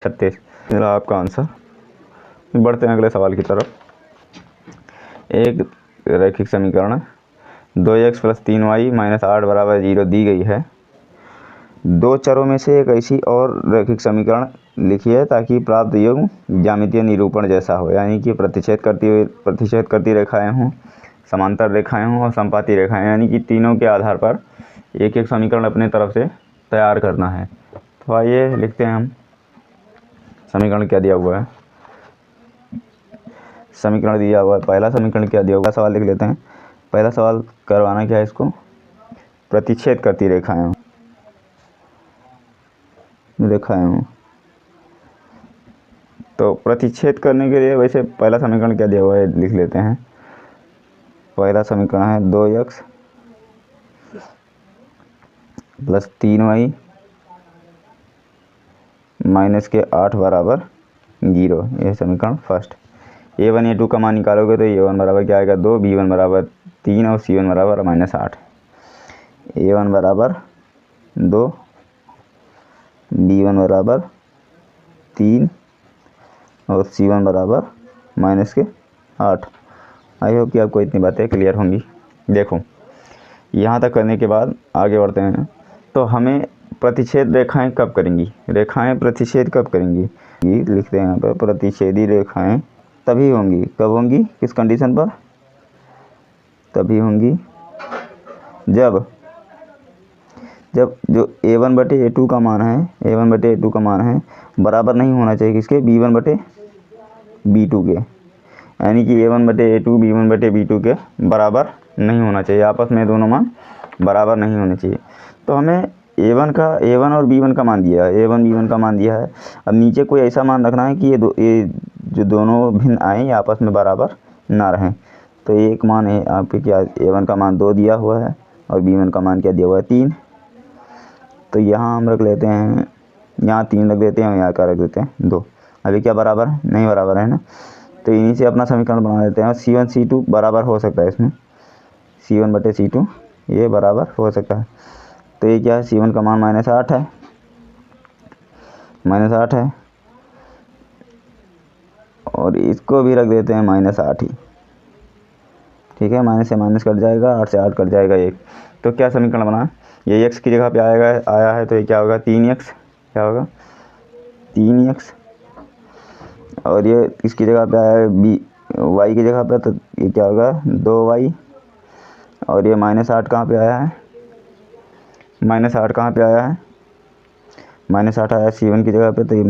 36 मेरा आपका आंसर। बढ़ते हैं अगले सवाल की तरफ। एक रैखिक समीकरण 2x + 3y - 8 = 0 दी गई है। दो चरों में से एक ऐसी और रैखिक समीकरण लिखिए ताकि प्राप्त योग ज्यामितीय निरूपण जैसा हो, यानी कि प्रतिच्छेद करती रेखाएं हों, समांतर रेखाएं हों और संपाती रेखाएं, यानी कि तीनों के आधार पर एक एक समीकरण अपने तरफ से तैयार करना है। तो आइए लिखते हैं हम समीकरण क्या दिया हुआ है। समीकरण दिया हुआ है, पहला समीकरण क्या दिया हुआ है, सवाल लिख लेते हैं। पहला सवाल करवाना क्या है, इसको प्रतिच्छेद करती रेखाएं हों, तो प्रतिच्छेद करने के लिए वैसे पहला समीकरण क्या दिया हुआ है लिख लेते हैं। पहला समीकरण है 2x + 3y - 8 = 0। यह समीकरण फर्स्ट। a1 a2 का मान निकालोगे तो a1 बराबर क्या आएगा 2, b1 बराबर 3 और c1 बराबर -8। a1 बराबर 2, b1 बराबर 3 और c1 बराबर -8। आई होप कि आपको इतनी बातें क्लियर होंगी। देखो यहाँ तक करने के बाद आगे बढ़ते हैं। तो हमें प्रतिच्छेद रेखाएं कब करेंगी, रेखाएं प्रतिच्छेद कब करेंगी, लिखते हैं यहाँ पर प्रतिच्छेदी रेखाएं तभी होंगी, कब होंगी, किस कंडीशन पर, तभी होंगी जब जो a1/a2 का मान है, a1/a2 का मान है बराबर नहीं होना चाहिए किसके, b1/b2 के, यानी कि a1/a2 b1/b2 के बराबर नहीं होना चाहिए, आपस में दोनों मान बराबर नहीं होने चाहिए। तो हमें a1 और b1 का मान दिया है, a1 b1 का मान दिया है। अब नीचे कोई ऐसा मान रखना है कि ये जो दोनों भिन्न आए ये आपस में बराबर ना रहें। तो एक मान है आपके क्या, a1 का मान 2 दिया हुआ है और b1 का मान क्या दिया हुआ है 3। तो यहाँ हम रख लेते हैं, यहाँ 3 रख देते हैं और यहाँ क्या रख देते हैं 2। अभी क्या बराबर है, नहीं बराबर है ना, तो इन्हीं से अपना समीकरण बना लेते हैं। C1 C2 बराबर हो सकता है, इसमें C1/C2 ये बराबर हो सकता है। तो ये क्या है, C1 का मान -8 है, -8 है और इसको भी रख देते हैं -8 ही, ठीक है। माइनस से माइनस कट जाएगा, 8 से 8 कट जाएगा 1। तो क्या समीकरण बना, ये x की जगह पे आया है तो ये क्या होगा 3x, क्या होगा 3x, और ये इसकी जगह पे आया है y की जगह पे, तो ये क्या होगा 2y, और ये -8 कहाँ पे आया है, -8 कहाँ पे आया है, -8 आया C1 की जगह पे, तो ये